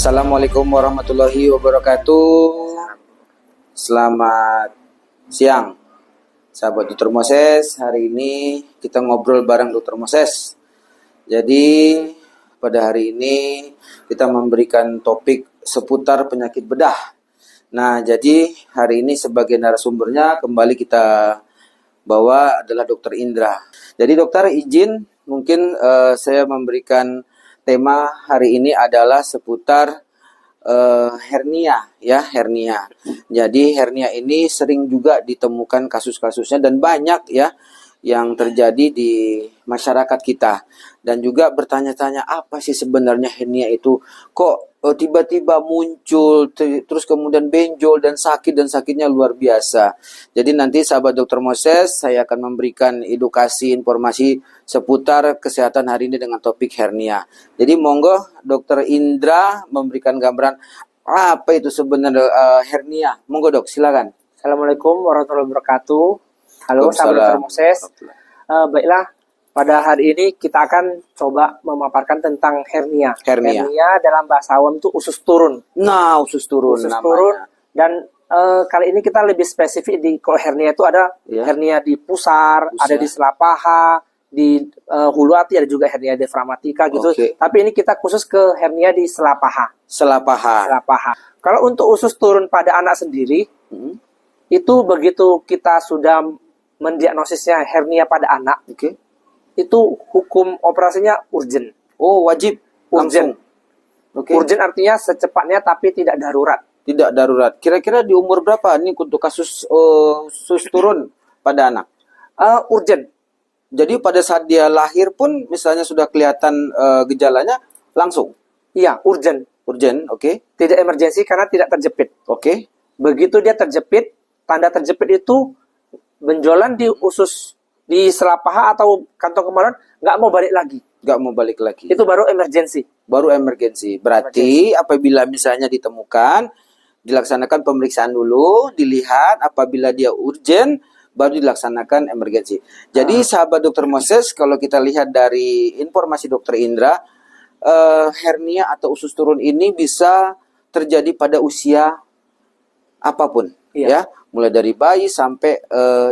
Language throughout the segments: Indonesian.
Assalamualaikum warahmatullahi wabarakatuh. Selamat siang, sahabat Dr. Moses. Hari ini kita ngobrol bareng Dr. Moses. Jadi pada hari ini kita memberikan topik seputar penyakit bedah. Nah, jadi hari ini sebagai narasumbernya kembali kita bawa adalah Dr. Indra. Jadi dokter izin mungkin saya memberikan tema hari ini adalah seputar hernia, ya, hernia. Jadi hernia ini sering juga ditemukan kasus-kasusnya dan banyak ya yang terjadi di masyarakat kita. Dan juga bertanya-tanya apa sih sebenarnya hernia itu? Kok tiba-tiba muncul terus kemudian benjol dan sakitnya luar biasa. Jadi nanti sahabat Dr. Moses saya akan memberikan edukasi informasi seputar kesehatan hari ini dengan topik hernia. Jadi monggo Dr. Indra memberikan gambaran apa itu sebenarnya hernia. Monggo Dok, silakan. Assalamualaikum warahmatullahi wabarakatuh. Halo sahabat Dr. Moses. Baiklah, pada hari ini kita akan coba memaparkan tentang hernia. Hernia dalam bahasa awam itu usus turun. Nah, usus turun namanya. Dan kali ini kita lebih spesifik di kalau hernia itu ada hernia di pusar, ada di sela paha, di hulu hati, ada juga hernia diafragmatika gitu. Tapi ini kita khusus ke hernia di sela paha. Sela paha. Kalau untuk usus turun pada anak sendiri, itu begitu kita sudah mendiagnosisnya hernia pada anak, itu hukum operasinya urgent. Oh, wajib urgent. Urgent artinya secepatnya tapi tidak darurat. Tidak darurat. Kira-kira di umur berapa nih untuk kasus usus turun pada anak? Urgent. Jadi pada saat dia lahir pun misalnya sudah kelihatan gejalanya langsung? Iya, urgent. Urgent, oke. Tidak emergensi karena tidak terjepit. Oke. Begitu dia terjepit, tanda terjepit itu benjolan di usus, di sela paha atau kantong kemaluan nggak mau balik lagi. Nggak mau balik lagi. Itu baru emergensi. Baru emergensi. Berarti apabila misalnya ditemukan, dilaksanakan pemeriksaan dulu, dilihat apabila dia urgent, baru dilaksanakan emergensi. Jadi sahabat Dr. Moses, kalau kita lihat dari informasi Dr. Indra, hernia atau usus turun ini bisa terjadi pada usia apapun, ya, mulai dari bayi sampai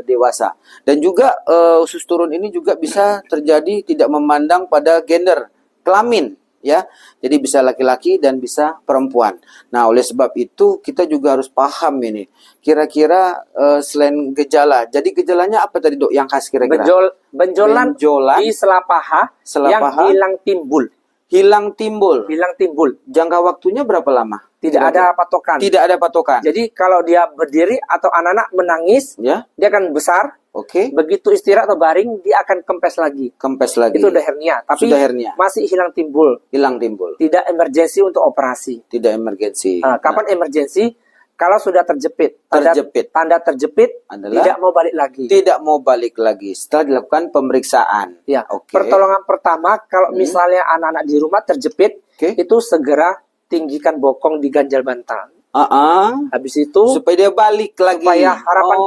dewasa. Dan juga usus turun ini juga bisa terjadi tidak memandang pada gender, kelamin, ya. Jadi bisa laki-laki dan bisa perempuan. Nah, oleh sebab itu kita juga harus paham ini. Kira-kira selain gejala, jadi gejalanya apa tadi Dok yang khas kira-kira? Benjolan di sela paha yang hilang timbul. Hilang timbul. Jangka waktunya berapa lama? Tidak ada patokan. Tidak ada patokan. Jadi kalau dia berdiri atau anak-anak menangis, dia akan besar. Begitu istirahat atau baring, dia akan kempes lagi. Itu udah hernia. Tapi masih hilang timbul. Tidak emergensi untuk operasi. Kapan emergensi? Kalau sudah terjepit. Tanda terjepit adalah tidak mau balik lagi. Setelah dilakukan pemeriksaan. Ya. Pertolongan pertama kalau misalnya anak-anak di rumah terjepit, itu segera tinggikan bokong di ganjal bantal. Habis itu supaya dia balik lagi. Supaya harapan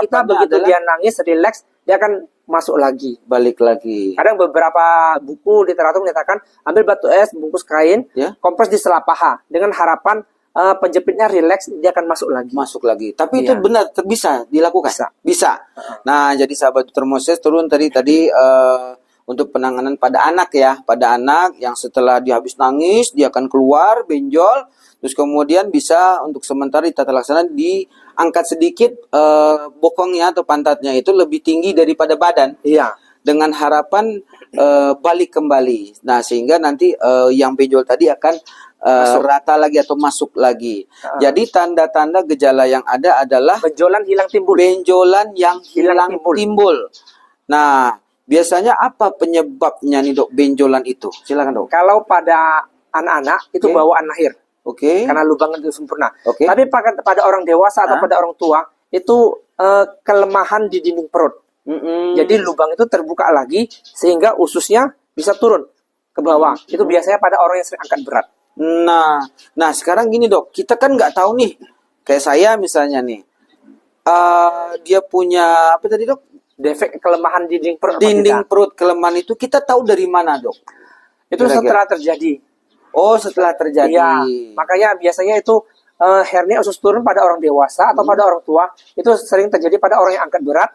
kita begitu dia nangis, relax, dia akan masuk lagi. Balik lagi. Kadang beberapa buku literatur menyatakan ambil batu es, bungkus kain, kompres di sela paha dengan harapan penjepitnya relax, dia akan masuk lagi. Tapi itu benar bisa dilakukan. Bisa. Nah, jadi sahabat Dr. Moses turun tadi untuk penanganan pada anak ya, pada anak yang setelah dia habis nangis dia akan keluar benjol, terus kemudian bisa untuk sementara di tata laksana diangkat sedikit bokongnya atau pantatnya itu lebih tinggi daripada badan. Dengan harapan balik kembali. Nah, sehingga nanti yang benjol tadi akan rata lagi atau masuk lagi. Jadi tanda-tanda gejala yang ada adalah benjolan hilang timbul. Nah, biasanya apa penyebabnya nih Dok benjolan itu? Silakan Dok. Kalau pada anak-anak itu bawaan lahir. Karena lubang itu sempurna. Tapi pada orang dewasa atau pada orang tua itu kelemahan di dinding perut. Jadi lubang itu terbuka lagi sehingga ususnya bisa turun ke bawah. Itu biasanya pada orang yang sering angkat berat. Nah sekarang gini Dok, kita kan nggak tahu nih, kayak saya misalnya nih, dia punya apa tadi Dok? Defek kelemahan dinding perut. Kelemahan itu kita tahu dari mana Dok? Itu setelah terjadi Oh, setelah terjadi. Iya, makanya biasanya itu hernia usus turun pada orang dewasa atau pada orang tua itu sering terjadi pada orang yang angkat berat,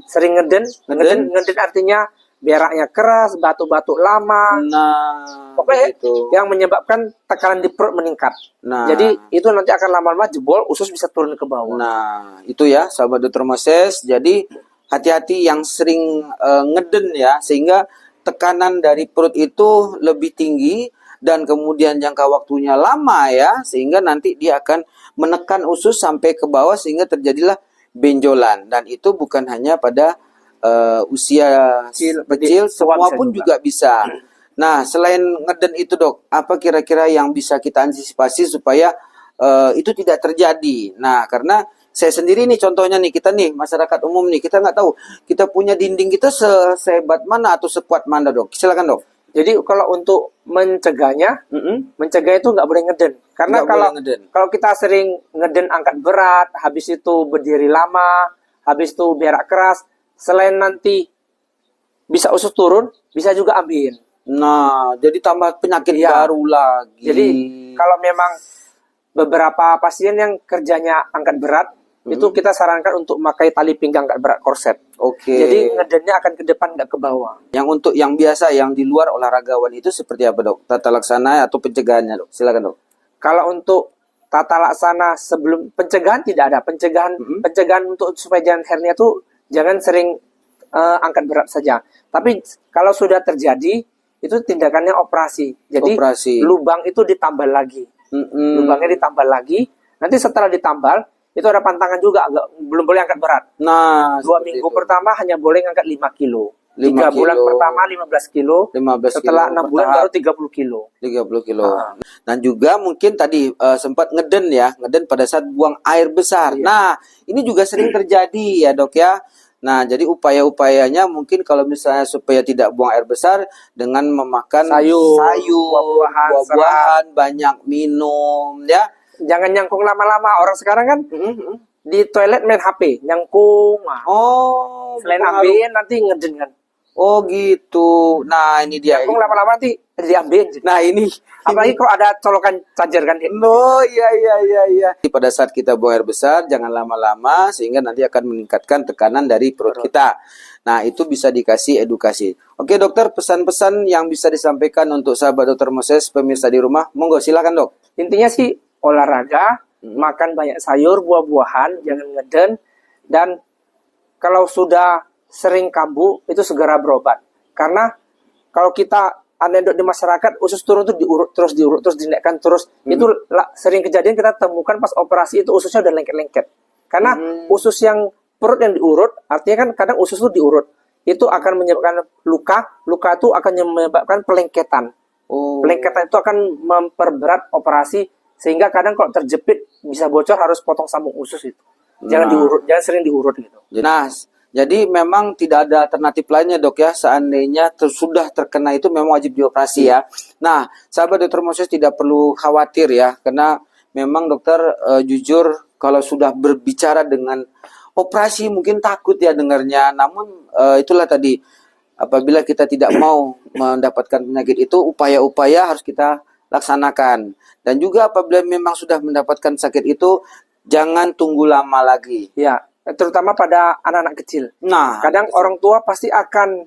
sering ngeden artinya beraknya keras, batuk-batuk lama. Nah, pokoknya begitu. yang menyebabkan tekanan di perut meningkat. Nah, jadi itu nanti akan lama-lama jebol, usus bisa turun ke bawah. Nah, itu ya, sahabat Dr. Moses. Jadi hati-hati yang sering ngeden ya, sehingga tekanan dari perut itu lebih tinggi dan kemudian jangka waktunya lama ya, sehingga nanti dia akan menekan usus sampai ke bawah sehingga terjadilah benjolan. Dan itu bukan hanya pada usia kecil, semua pun juga bisa. Nah, selain ngeden itu dok, apa kira-kira yang bisa kita antisipasi supaya itu tidak terjadi? Nah, karena saya sendiri nih contohnya nih, kita nih masyarakat umum nih, kita nggak tahu kita punya dinding kita sehebat mana atau sekuat mana dok. Silakan dok. Jadi kalau untuk mencegahnya, mencegah itu nggak boleh ngeden. Karena kalau kita sering ngeden angkat berat, habis itu berdiri lama, habis itu berak keras, selain nanti bisa usus turun, bisa juga ambeien. Nah, jadi tambah penyakit baru lagi. Jadi kalau memang beberapa pasien yang kerjanya angkat berat, itu kita sarankan untuk memakai tali pinggang angkat berat korset. Jadi ngedennya akan ke depan, nggak ke bawah. Yang untuk yang biasa, yang di luar olahragawan itu seperti apa dok? Tata laksana atau pencegahannya dok? Silakan dok. Kalau untuk tata laksana sebelum pencegahan tidak ada. Pencegahan untuk supaya jangan hernia itu jangan sering angkat berat saja. Tapi kalau sudah terjadi, itu tindakannya operasi. Jadi lubang itu ditambal lagi. Lubangnya ditambal lagi. Nanti setelah ditambal, itu ada pantangan juga, belum boleh angkat berat. Nah, 2 minggu pertama hanya boleh angkat 5 kilo. 3 bulan pertama 15 kilo. Setelah 6 bulan baru 30 kilo. 30 kilo. Dan juga mungkin tadi sempat ngeden ya, ngeden pada saat buang air besar. Nah, ini juga sering terjadi ya dok ya. Nah, jadi upaya-upayanya mungkin kalau misalnya supaya tidak buang air besar dengan memakan sayur, buah-buahan, banyak minum ya. Jangan nyangkung lama-lama. Orang sekarang kan di toilet main HP, nyangkung. Oh, selain ambeien nanti ngeden kan. Oh gitu. Nah, ini dia. Nyangkung lama-lama nanti diambeien. Nah, ini apalagi kalau ada colokan charger kan. Oh iya. Pada saat kita buang air besar jangan lama-lama sehingga nanti akan meningkatkan tekanan dari perut kita. Nah, itu bisa dikasih edukasi. Oke, dokter, pesan-pesan yang bisa disampaikan untuk sahabat Dr. Moses, pemirsa di rumah, monggo silakan, dok. Intinya sih olahraga, makan banyak sayur, buah-buahan, jangan ngeden, dan kalau sudah sering kambuh itu segera berobat. Karena kalau kita anekdot di masyarakat usus turun itu diurut terus dinaikkan terus, itu sering kejadian kita temukan pas operasi itu ususnya udah lengket-lengket. Karena usus yang perut yang diurut, artinya kan kadang usus itu diurut, itu akan menyebabkan luka itu akan menyebabkan pelengketan. Pelengketan itu akan memperberat operasi, sehingga kadang kalau terjepit bisa bocor, harus potong sambung usus itu. Jangan diurut, jangan sering diurut gitu. Nah, jadi memang tidak ada alternatif lainnya dok ya, seandainya sudah terkena itu memang wajib dioperasi ya. Nah, sahabat Dr. Moses tidak perlu khawatir ya, karena memang dokter jujur kalau sudah berbicara dengan operasi mungkin takut ya dengarnya. Namun itulah tadi, apabila kita tidak mau mendapatkan penyakit itu, upaya-upaya harus kita laksanakan. Dan juga apabila memang sudah mendapatkan sakit itu, jangan tunggu lama lagi. Ya, terutama pada anak-anak kecil. Nah, kadang orang tua pasti akan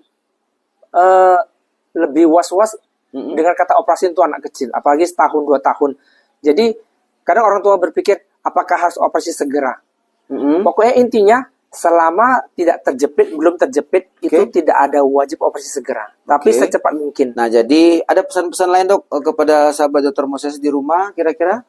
lebih was-was dengan kata operasi untuk anak kecil, apalagi setahun 2 tahun. Jadi kadang orang tua berpikir apakah harus operasi segera. Pokoknya intinya selama tidak terjepit, belum terjepit, itu tidak ada wajib operasi segera. Tapi secepat mungkin. Nah, jadi ada pesan-pesan lain dok kepada sahabat Dr. Moses di rumah kira-kira?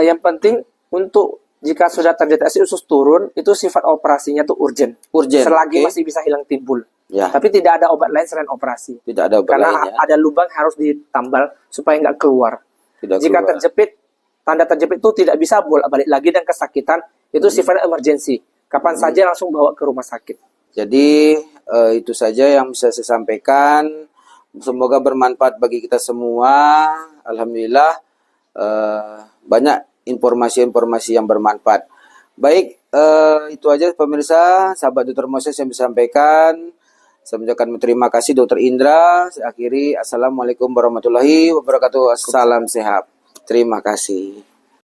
Yang penting untuk jika sudah terdeteksi usus turun, itu sifat operasinya tuh urgent. Selagi masih bisa hilang timbul. Ya. Tapi tidak ada obat lain selain operasi. Tidak ada obat lain, ya? ada lubang harus ditambal supaya nggak keluar. Jika terjepit, tanda terjepit itu tidak bisa bolak-balik lagi dan kesakitan, itu sifatnya emergency. Kapan saja langsung bawa ke rumah sakit. Jadi itu saja yang bisa saya sampaikan. Semoga bermanfaat bagi kita semua. Alhamdulillah banyak informasi-informasi yang bermanfaat. Baik, itu aja pemirsa, sahabat Dr. Moses yang bisa sampaikan. Saya mengucapkan terima kasih Dokter Indra. Saya akhiri. Assalamualaikum warahmatullahi wabarakatuh. Salam sehat. Terima kasih.